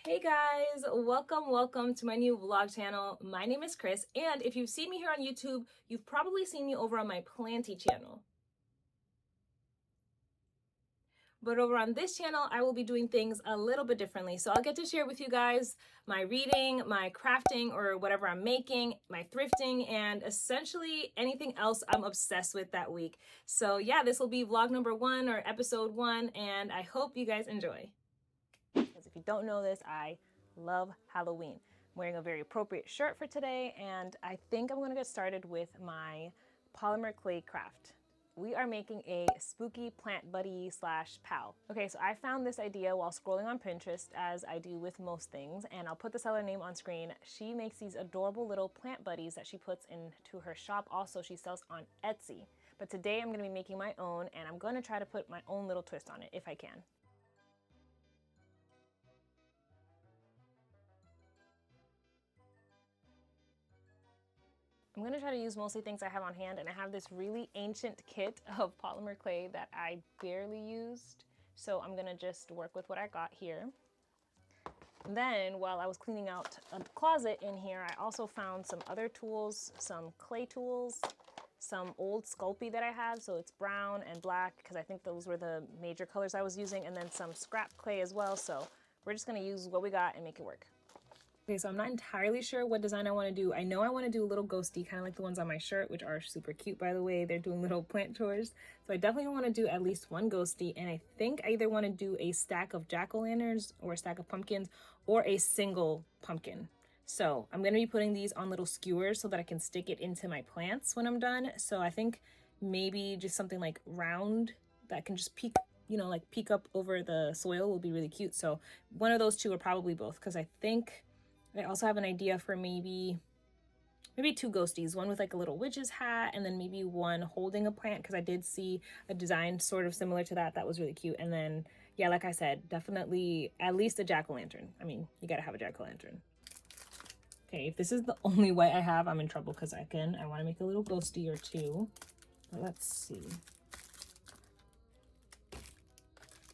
Hey guys, welcome to my new vlog channel. My name is Chris, and if you've seen me here on YouTube, you've probably seen me over on my Planty channel. But over on this channel, I will be doing things a little bit differently. So I'll get to share with you guys my reading, my crafting, or whatever I'm making, my thrifting, and essentially anything else I'm obsessed with that week. So yeah, this will be vlog number 1 or episode 1, and I hope you guys enjoy. Because if you don't know this, I love Halloween. I'm wearing a very appropriate shirt for today, and I think I'm gonna get started with my polymer clay craft. We are making a spooky plant buddy / pal. Okay, so I found this idea while scrolling on Pinterest, as I do with most things, and I'll put the seller name on screen. She makes these adorable little plant buddies that she puts into her shop. Also, she sells on Etsy. But today I'm gonna be making my own, and I'm gonna try to put my own little twist on it if I can. I'm gonna try to use mostly things I have on hand, and I have this really ancient kit of polymer clay that I barely used. So I'm gonna just work with what I got here. And then while I was cleaning out a closet in here, I also found some other tools, some clay tools, some old Sculpey that I have. So it's brown and black because I think those were the major colors I was using, and then some scrap clay as well. So we're just gonna use what we got and make it work. Okay, so I'm not entirely sure what design I want to do. I know I want to do a little ghosty, kind of like the ones on my shirt, which are super cute, by the way. They're doing little plant tours. So I definitely want to do at least one ghosty, and I think I either want to do a stack of jack-o'-lanterns or a stack of pumpkins or a single pumpkin. So I'm going to be putting these on little skewers so that I can stick it into my plants when I'm done. So I think maybe just something like round that can just peek, you know, like peek up over the soil will be really cute. So one of those two, or probably both, because I think I also have an idea for maybe 2 ghosties, one with like a little witch's hat, and then maybe one holding a plant, because I did see a design sort of similar to that was really cute. And then, yeah, like I said, definitely at least a jack-o'-lantern. I mean, you gotta have a jack-o'-lantern. Okay, if this is the only white I have, I'm in trouble, because I want to make a little ghosty or two. But let's see.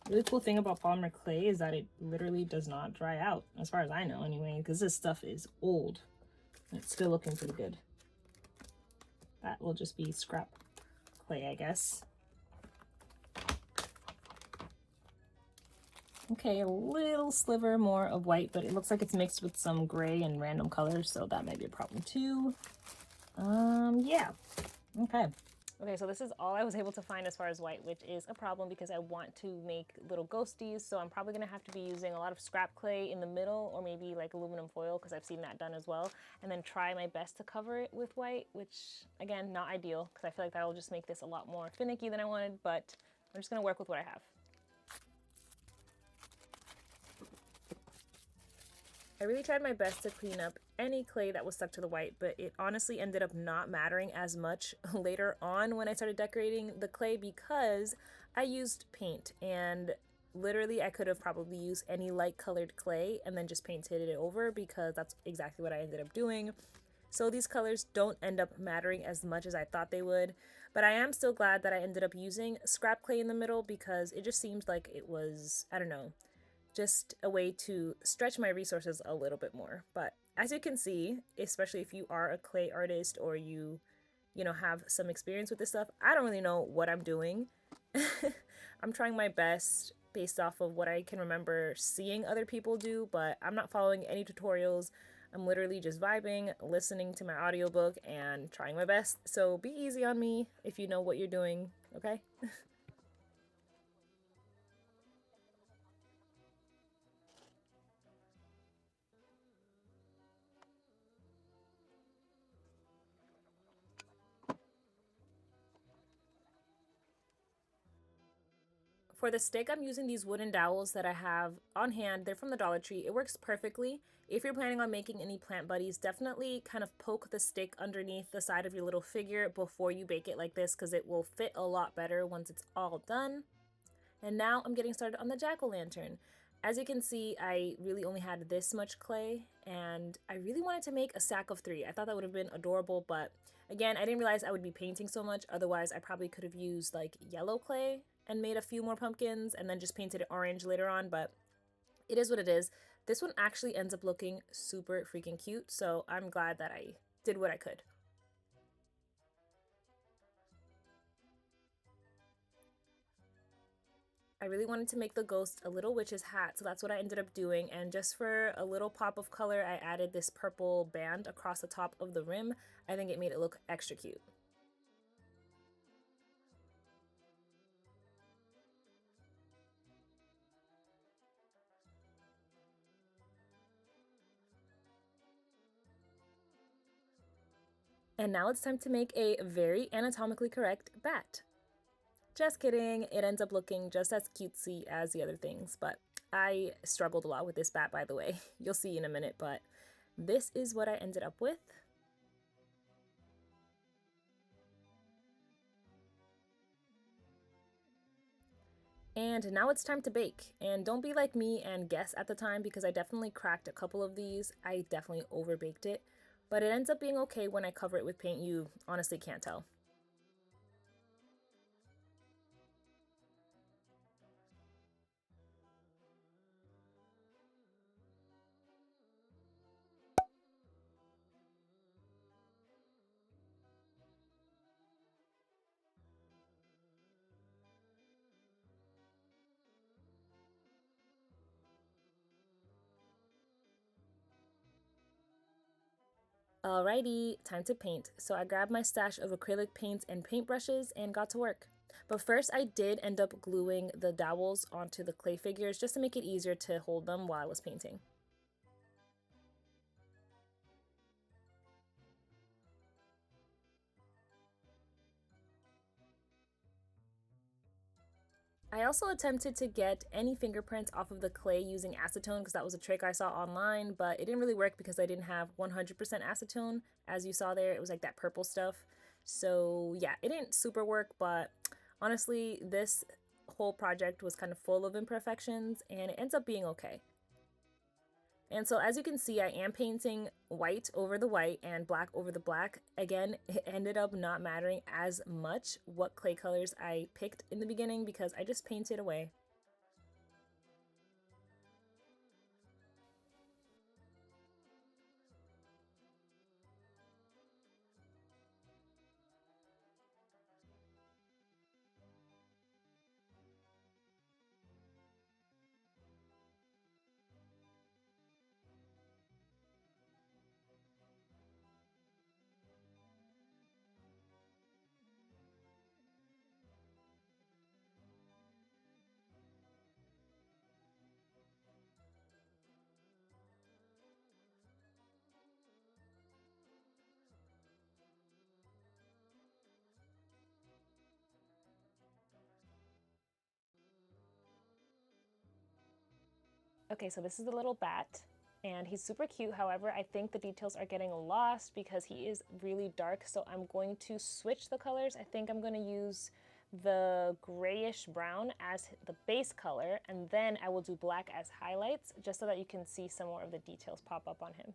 Really cool thing about polymer clay is that it literally does not dry out, as far as I know anyway, because this stuff is old and it's still looking pretty good. That will just be scrap clay, I guess. Okay, a little sliver more of white, but it looks like it's mixed with some gray and random colors, so that might be a problem too. Yeah, okay. Okay, so this is all I was able to find as far as white, which is a problem because I want to make little ghosties. So I'm probably gonna have to be using a lot of scrap clay in the middle, or maybe like aluminum foil, because I've seen that done as well. And then try my best to cover it with white, which again, not ideal, because I feel like that'll just make this a lot more finicky than I wanted, but I'm just gonna work with what I have. I really tried my best to clean up any clay that was stuck to the white, but it honestly ended up not mattering as much later on when I started decorating the clay, because I used paint, and literally I could have probably used any light colored clay and then just painted it over, because that's exactly what I ended up doing. So these colors don't end up mattering as much as I thought they would, but I am still glad that I ended up using scrap clay in the middle, because it just seemed like it was, I don't know, just a way to stretch my resources a little bit more. But as you can see, especially if you are a clay artist or you know, have some experience with this stuff, I don't really know what I'm doing. I'm trying my best based off of what I can remember seeing other people do, but I'm not following any tutorials. I'm literally just vibing, listening to my audiobook, and trying my best. So be easy on me if you know what you're doing, okay? For the stick, I'm using these wooden dowels that I have on hand. They're from the Dollar Tree. It works perfectly. If you're planning on making any plant buddies, definitely kind of poke the stick underneath the side of your little figure before you bake it like this, because it will fit a lot better once it's all done. And now I'm getting started on the jack-o'-lantern. As you can see, I really only had this much clay, and I really wanted to make a stack of 3. I thought that would have been adorable, but again, I didn't realize I would be painting so much. Otherwise, I probably could have used like yellow clay and made a few more pumpkins and then just painted it orange later on, but it is what it is. This one actually ends up looking super freaking cute, so I'm glad that I did what I could. I really wanted to make the ghost a little witch's hat, so that's what I ended up doing. And just for a little pop of color, I added this purple band across the top of the rim. I think it made it look extra cute. And now it's time to make a very anatomically correct bat. Just kidding, it ends up looking just as cutesy as the other things, but I struggled a lot with this bat, by the way. You'll see in a minute, but this is what I ended up with. And now it's time to bake. And don't be like me and guess at the time, because I definitely cracked a couple of these. I definitely overbaked it, but it ends up being okay when I cover it with paint. You honestly can't tell. Alrighty, time to paint. So I grabbed my stash of acrylic paints and paintbrushes and got to work. But first I did end up gluing the dowels onto the clay figures just to make it easier to hold them while I was painting. I also attempted to get any fingerprints off of the clay using acetone, because that was a trick I saw online, but it didn't really work because I didn't have 100% acetone. As you saw there, it was like that purple stuff. So yeah, it didn't super work, but honestly, this whole project was kind of full of imperfections and it ends up being okay. And so as you can see, I am painting white over the white and black over the black. Again, it ended up not mattering as much what clay colors I picked in the beginning because I just painted away. Okay, so this is the little bat, and he's super cute. However, I think the details are getting lost because he is really dark, so I'm going to switch the colors. I think I'm going to use the grayish brown as the base color, and then I will do black as highlights just so that you can see some more of the details pop up on him.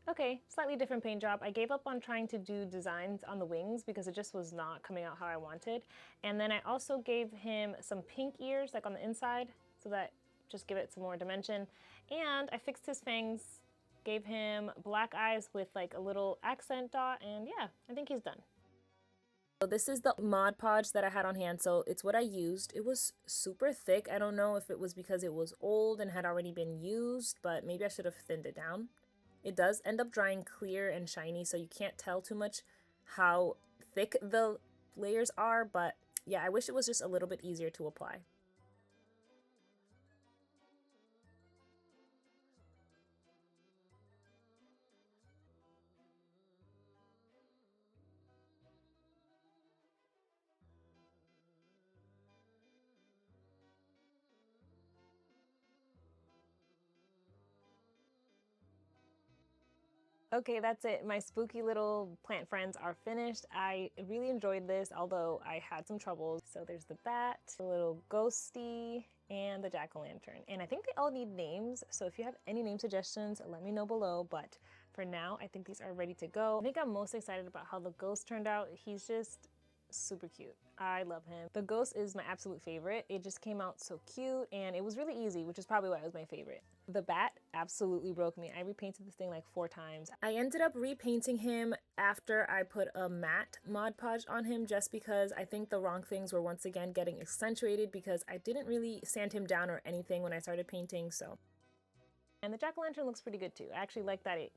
Okay, slightly different paint job. I gave up on trying to do designs on the wings because it just was not coming out how I wanted. And then I also gave him some pink ears like on the inside so that just give it some more dimension. And I fixed his fangs, gave him black eyes with like a little accent dot, and yeah, I think he's done. So this is the Mod Podge that I had on hand, so it's what I used. It was super thick. I don't know if it was because it was old and had already been used, but maybe I should have thinned it down. It does end up drying clear and shiny, so you can't tell too much how thick the layers are, but yeah, I wish it was just a little bit easier to apply. Okay, that's it. My spooky little plant friends are finished. I really enjoyed this, although I had some troubles. So there's the bat, the little ghosty, and the jack-o'-lantern. And I think they all need names, so if you have any name suggestions, let me know below. But for now, I think these are ready to go. I think I'm most excited about how the ghost turned out. He's just super cute. I love him. The ghost is my absolute favorite. It just came out so cute and it was really easy, which is probably why it was my favorite. The bat absolutely broke me. I repainted this thing like 4 times. I ended up repainting him after I put a matte Mod Podge on him just because I think the wrong things were once again getting accentuated because I didn't really sand him down or anything when I started painting, so. And the jack-o'-lantern looks pretty good too. I actually like that it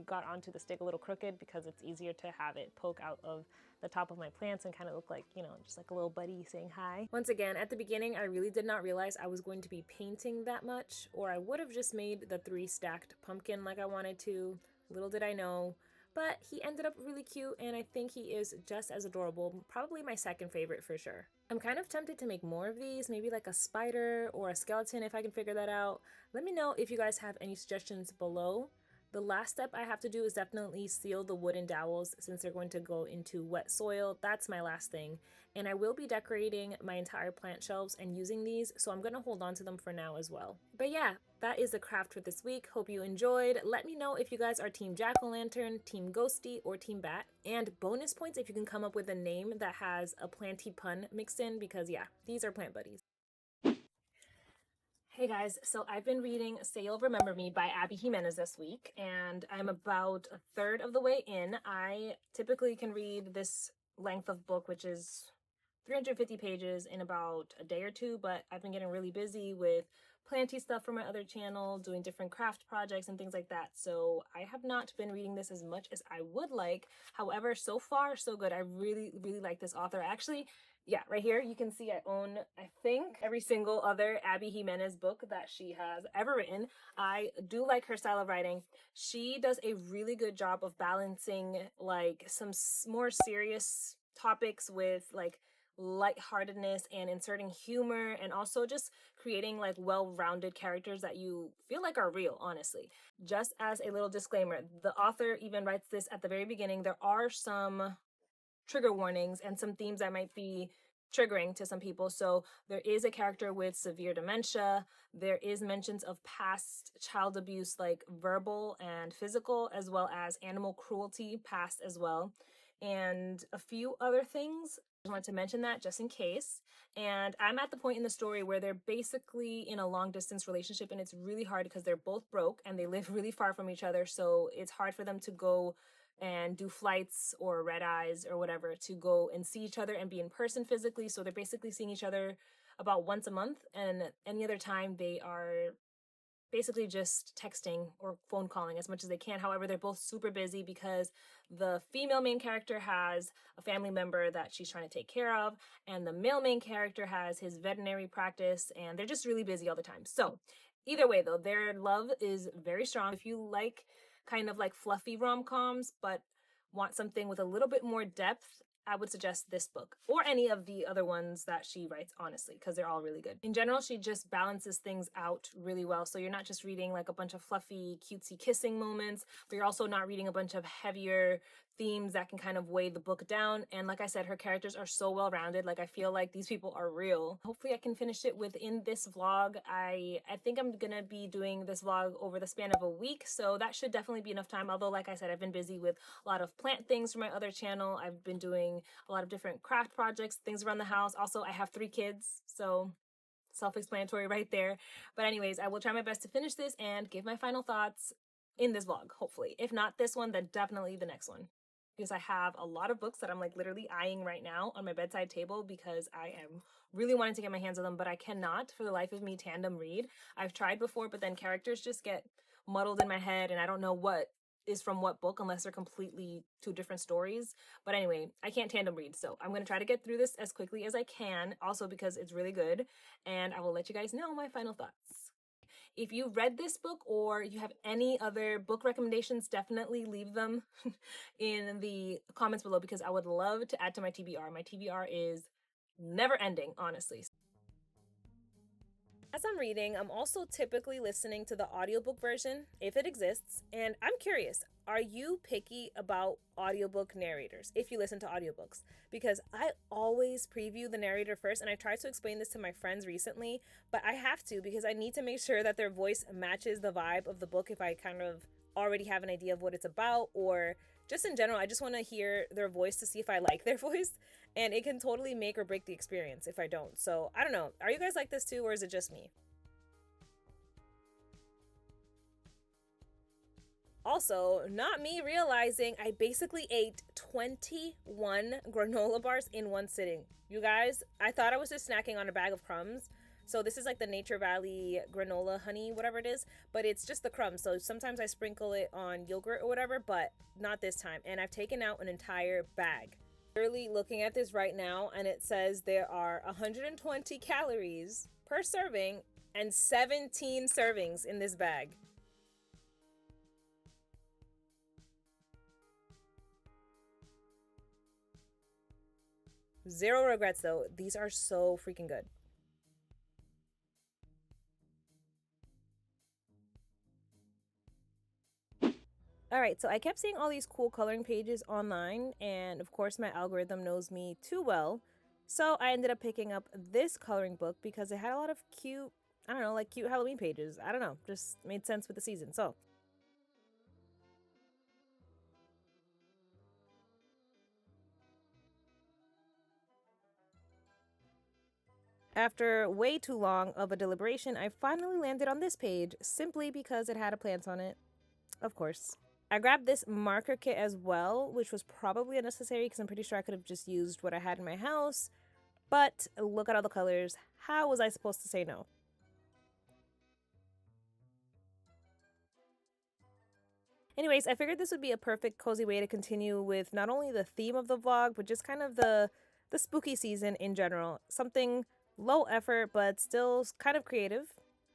got onto the stick a little crooked because it's easier to have it poke out of the top of my plants and kind of look like, you know, just like a little buddy saying hi. Once again, at the beginning, I really did not realize I was going to be painting that much, or I would have just made the 3 stacked pumpkin like I wanted to. Little did I know. But he ended up really cute, and I think he is just as adorable. Probably my second favorite for sure. I'm kind of tempted to make more of these, maybe like a spider or a skeleton if I can figure that out. Let me know if you guys have any suggestions below. The last step I have to do is definitely seal the wooden dowels since they're going to go into wet soil. That's my last thing. And I will be decorating my entire plant shelves and using these, so I'm going to hold on to them for now as well. But yeah, that is the craft for this week. Hope you enjoyed. Let me know if you guys are Team Jack-o'-lantern, Team Ghosty, or Team Bat. And bonus points if you can come up with a name that has a planty pun mixed in, because yeah, these are plant buddies. Hey guys, so I've been reading Say You'll Remember Me by Abby Jiménez this week, and I'm about a third of the way in. I typically can read this length of book, which is 350 pages, in about a day or two, but I've been getting really busy with planty stuff for my other channel, doing different craft projects and things like that, so I have not been reading this as much as I would like. However, so far, so good. I really, really like this author. Actually, yeah, right here you can see I own, I think, every single other Abby Jiménez book that she has ever written. I do like her style of writing. She does a really good job of balancing like some more serious topics with like lightheartedness and inserting humor, and also just creating like well-rounded characters that you feel like are real, honestly. Just as a little disclaimer, the author even writes this at the very beginning, there are some trigger warnings and some themes that might be triggering to some people. So there is a character with severe dementia. There is mentions of past child abuse, like verbal and physical, as well as animal cruelty past as well, and a few other things. I wanted to mention that just in case. And I'm at the point in the story where they're basically in a long distance relationship, and it's really hard because they're both broke and they live really far from each other. So it's hard for them to go and do flights or red eyes or whatever to go and see each other and be in person physically. So they're basically seeing each other about once a month, and any other time they are basically just texting or phone calling as much as they can. However, they're both super busy because the female main character has a family member that she's trying to take care of, and the male main character has his veterinary practice, and they're just really busy all the time. So either way though, their love is very strong. If you like kind of like fluffy rom-coms but want something with a little bit more depth, I would suggest this book or any of the other ones that she writes, honestly, because they're all really good. In general, she just balances things out really well. So you're not just reading like a bunch of fluffy, cutesy kissing moments, but you're also not reading a bunch of heavier themes that can kind of weigh the book down. And like I said, her characters are so well rounded. Like I feel like these people are real. Hopefully I can finish it within this vlog. I think I'm gonna be doing this vlog over the span of a week, so that should definitely be enough time. Although like I said, I've been busy with a lot of plant things for my other channel. I've been doing a lot of different craft projects, things around the house. Also, I have 3 kids, so self-explanatory right there. But anyways, I will try my best to finish this and give my final thoughts in this vlog, hopefully. If not this one, then definitely the next one. Because I have a lot of books that I'm like literally eyeing right now on my bedside table because I am really wanting to get my hands on them, but I cannot for the life of me tandem read. I've tried before, but then characters just get muddled in my head and I don't know what is from what book unless they're completely 2 different stories. But anyway, I can't tandem read, so I'm going to try to get through this as quickly as I can, also because it's really good, and I will let you guys know my final thoughts. If you read this book or you have any other book recommendations, definitely leave them in the comments below because I would love to add to my TBR. My TBR is never ending, honestly. As I'm reading, I'm also typically listening to the audiobook version, if it exists, and I'm curious, are you picky about audiobook narrators if you listen to audiobooks? Because I always preview the narrator first, and I tried to explain this to my friends recently, but I have to because I need to make sure that their voice matches the vibe of the book if I kind of already have an idea of what it's about, or just in general, I just want to hear their voice to see if I like their voice, and it can totally make or break the experience if I don't. So I don't know. Are you guys like this too, or is it just me? Also, not me realizing I basically ate 21 granola bars in one sitting. You guys, I thought I was just snacking on a bag of crumbs. So this is like the Nature Valley granola honey, whatever it is, but it's just the crumbs. So sometimes I sprinkle it on yogurt or whatever, but not this time. And I've taken out an entire bag. Literally looking at this right now, and it says there are 120 calories per serving and 17 servings in this bag. Zero regrets though. These are so freaking good. All right, so I kept seeing all these cool coloring pages online, and of course, my algorithm knows me too well. So I ended up picking up this coloring book because it had a lot of cute, I don't know, like cute Halloween pages. I don't know, just made sense with the season. So after way too long of a deliberation, I finally landed on this page simply because it had a plant on it, of course. I grabbed this marker kit as well, which was probably unnecessary because I'm pretty sure I could have just used what I had in my house. But look at all the colors. How was I supposed to say no? Anyways, I figured this would be a perfect cozy way to continue with not only the theme of the vlog, but just kind of the spooky season in general. Something low effort, but still kind of creative.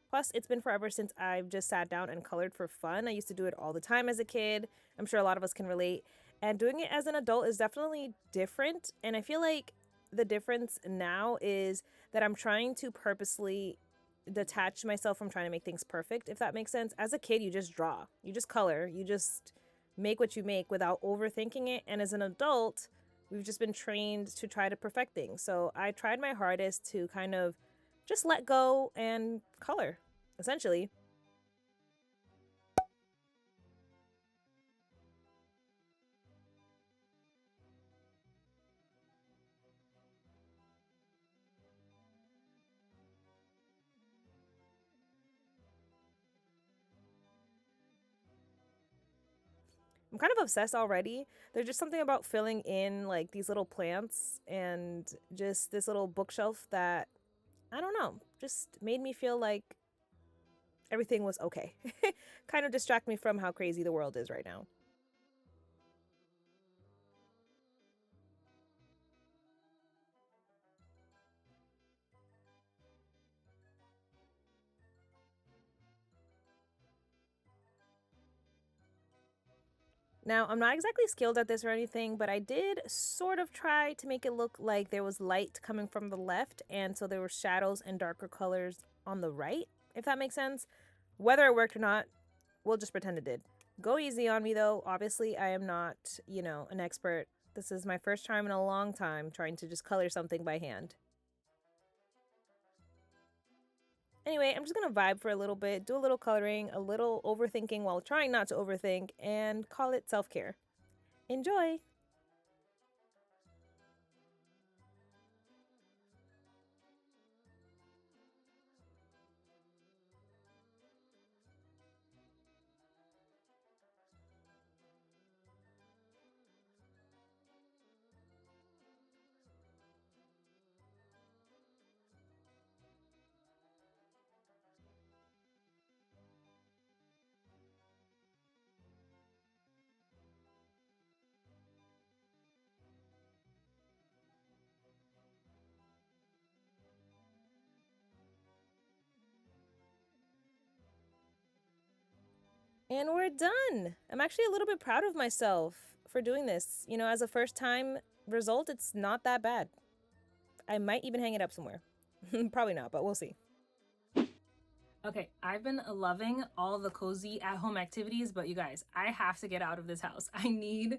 Plus, it's been forever since I've just sat down and colored for fun. I used to do it all the time as a kid. I'm sure a lot of us can relate. And doing it as an adult is definitely different. And I feel like the difference now is that I'm trying to purposely detach myself from trying to make things perfect, if that makes sense. As a kid, you just draw, you just color, you just make what you make without overthinking it. And as an adult, we've just been trained to try to perfect things. So I tried my hardest to kind of just let go and color, essentially. I'm kind of obsessed already. There's just something about filling in like these little plants and just this little bookshelf that I don't know, just made me feel like everything was okay. Kind of distract me from how crazy the world is right now. Now, I'm not exactly skilled at this or anything, but I did sort of try to make it look like there was light coming from the left, and so there were shadows and darker colors on the right, if that makes sense. Whether it worked or not, we'll just pretend it did. Go easy on me though. Obviously, I am not, an expert. This is my first time in a long time trying to just color something by hand. Anyway, I'm just gonna vibe for a little bit, do a little coloring, a little overthinking while trying not to overthink, and call it self care. Enjoy! And we're done. I'm actually a little bit proud of myself for doing this. As a first time result, it's not that bad. I might even hang it up somewhere. Probably not, but we'll see. Okay, I've been loving all the cozy at-home activities, but you guys, I have to get out of this house. I need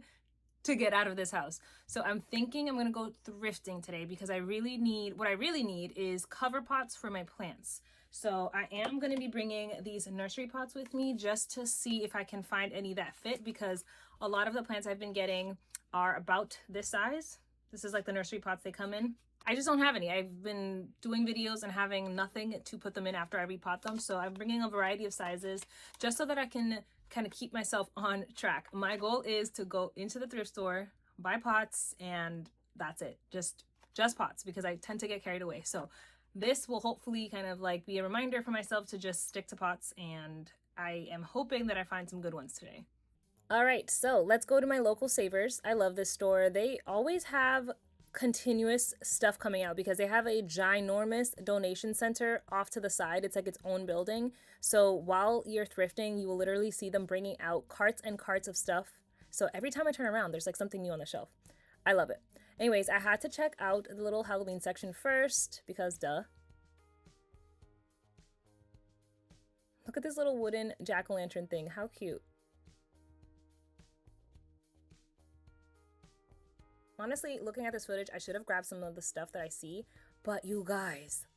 to get out of this house. So I'm thinking I'm gonna go thrifting today because what I really need is cover pots for my plants. So I am gonna be bringing these nursery pots with me just to see if I can find any that fit, because a lot of the plants I've been getting are about this size. This is like the nursery pots they come in. I just don't have any. I've been doing videos and having nothing to put them in after I repot them. So I'm bringing a variety of sizes just so that I can kind of keep myself on track. My goal is to go into the thrift store, buy pots, and that's it. Just pots, because I tend to get carried away. So this will hopefully kind of like be a reminder for myself to just stick to pots, and I am hoping that I find some good ones today. All right, so let's go to my local Savers. I love this store. They always have continuous stuff coming out because they have a ginormous donation center off to the side. It's like its own building. So while you're thrifting, you will literally see them bringing out carts and carts of stuff. So every time I turn around, there's like something new on the shelf. I love it. Anyways, I had to check out the little Halloween section first because duh. Look at this little wooden jack-o'-lantern thing. How cute. Honestly, looking at this footage, I should have grabbed some of the stuff that I see, but you guys,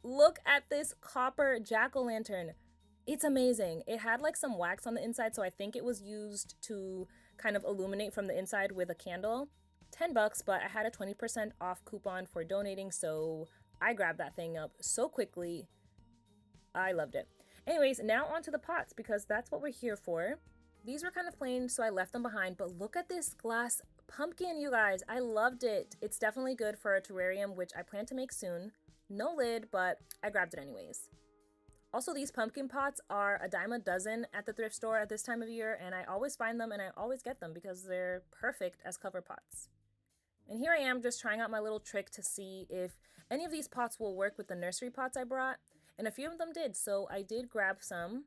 look at this copper jack-o'-lantern. It's amazing. It had like some wax on the inside, so I think it was used to kind of illuminate from the inside with a candle. $10, but I had a 20% off coupon for donating, so I grabbed that thing up so quickly. I loved it. Anyways, now onto the pots, because that's what we're here for. These were kind of plain, so I left them behind, but look at this glass pumpkin, you guys. I loved it. It's definitely good for a terrarium, which I plan to make soon. No lid, but I grabbed it anyways. Also, these pumpkin pots are a dime a dozen at the thrift store at this time of year, and I always find them and I always get them because they're perfect as cover pots. And here I am just trying out my little trick to see if any of these pots will work with the nursery pots I brought, and a few of them did, so I did grab some.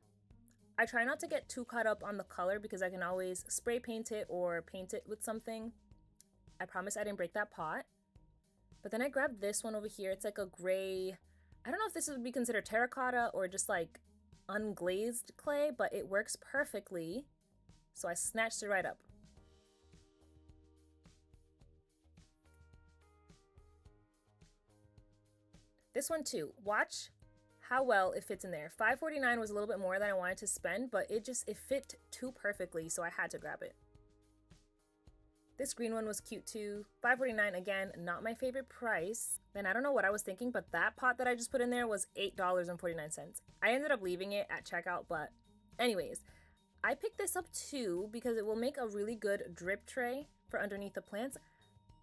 I try not to get too caught up on the color because I can always spray paint it or paint it with something. I promise I didn't break that pot. But then I grabbed this one over here. It's like a gray, I don't know if this would be considered terracotta or just like unglazed clay, but it works perfectly. So I snatched it right up. This one too. Watch how well it fits in there. $5.49 was a little bit more than I wanted to spend, but it fit too perfectly, so I had to grab it. This green one was cute too. $5.49, again, not my favorite price. Then I don't know what I was thinking, but that pot that I just put in there was $8.49. I ended up leaving it at checkout, but anyways, I picked this up too because it will make a really good drip tray for underneath the plants.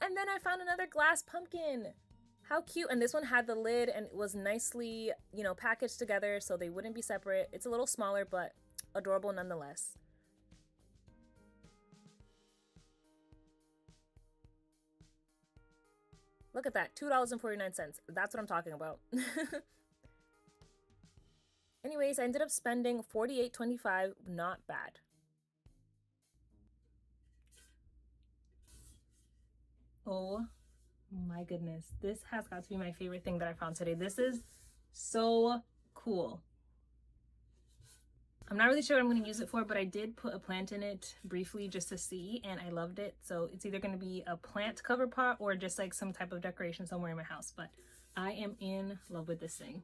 And then I found another glass pumpkin. How cute. And this one had the lid and it was nicely, packaged together so they wouldn't be separate. It's a little smaller, but adorable nonetheless. Look at that, $2.49. That's what I'm talking about. Anyways, I ended up spending $48.25, not bad. Oh my goodness, this has got to be my favorite thing that I found today. This is so cool. I'm not really sure what I'm going to use it for, but I did put a plant in it briefly just to see, and I loved it. So it's either going to be a plant cover pot or just like some type of decoration somewhere in my house, but I am in love with this thing.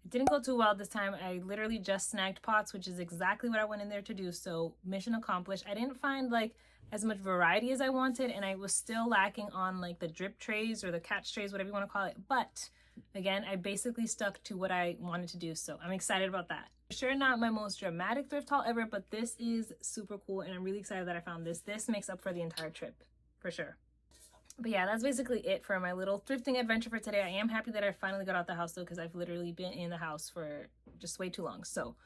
It didn't go too well this time. I literally just snagged pots, which is exactly what I went in there to do. So mission accomplished. I didn't find like as much variety as I wanted, and I was still lacking on like the drip trays or the catch trays, whatever you want to call it. But again, I basically stuck to what I wanted to do. So I'm excited about that. Sure, not my most dramatic thrift haul ever, but this is super cool. And I'm really excited that I found this. This makes up for the entire trip for sure. But yeah, that's basically it for my little thrifting adventure for today. I am happy that I finally got out the house though, because I've literally been in the house for just way too long. So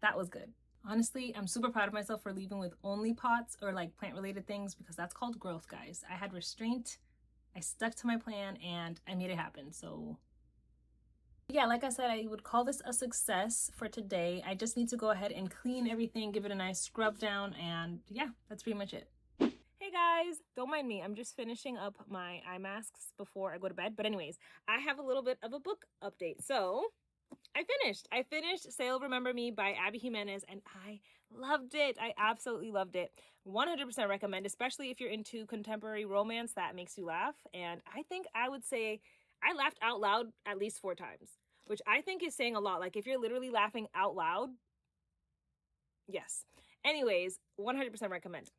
that was good. Honestly, I'm super proud of myself for leaving with only pots or like plant related things, because that's called growth, guys. I had restraint, I stuck to my plan, and I made it happen. So yeah, like I said, I would call this a success for today. I just need to go ahead and clean everything, give it a nice scrub down, and yeah, that's pretty much it. Hey guys, don't mind me. I'm just finishing up my eye masks before I go to bed. But anyways, I have a little bit of a book update. So I I finished Sail Remember Me by Abby Jiménez, and I loved it. I absolutely loved it. 100% recommend, especially if you're into contemporary romance that makes you laugh. And I think I would say I laughed out loud at least 4 times, which I think is saying a lot. Like if you're literally laughing out loud, yes. Anyways, 100% recommend.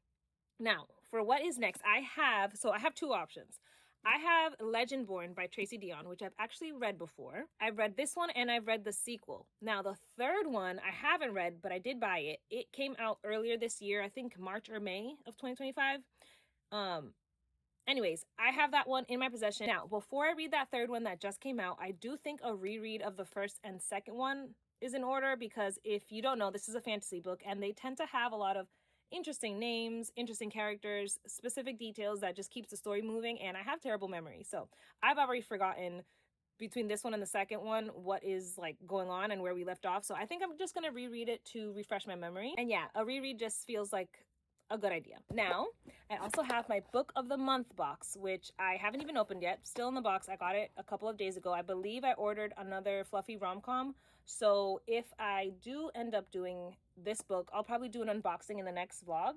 Now, for what is next, I have 2 options. I have Legendborn by Tracy Deonn, which I've actually read before. I've read this one and I've read the sequel. Now, the third one I haven't read, but I did buy it. It came out earlier this year, I think March or May of 2025. Anyways, I have that one in my possession. Now, before I read that third one that just came out, I do think a reread of the first and second one is in order, because if you don't know, this is a fantasy book and they tend to have a lot of interesting names, interesting characters, specific details that just keeps the story moving, and I have terrible memory. So I've already forgotten between this one and the second one what is like going on and where we left off. So I think I'm just gonna reread it to refresh my memory. And yeah, a reread just feels like a good idea. Now, I also have my book of the month box, which I haven't even opened yet. Still in the box. I got it a couple of days ago. I believe I ordered another fluffy rom-com. So if I do end up doing this book, I'll probably do an unboxing in the next vlog.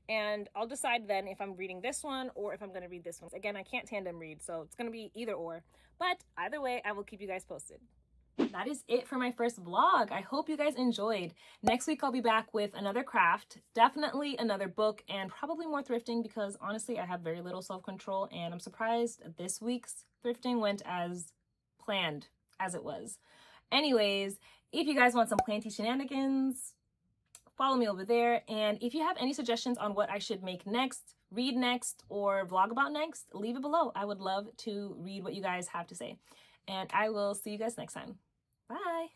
And I'll decide then if I'm reading this one or if I'm going to read this one. Again, I can't tandem read, so it's going to be either or. But either way, I will keep you guys posted. That is it for my first vlog. I hope you guys enjoyed. Next week, I'll be back with another craft, definitely another book, and probably more thrifting, because honestly, I have very little self-control, and I'm surprised this week's thrifting went as planned as it was. Anyways, if you guys want some planty shenanigans, follow me over there. And if you have any suggestions on what I should make next, read next, or vlog about next, leave it below. I would love to read what you guys have to say. And I will see you guys next time. Bye.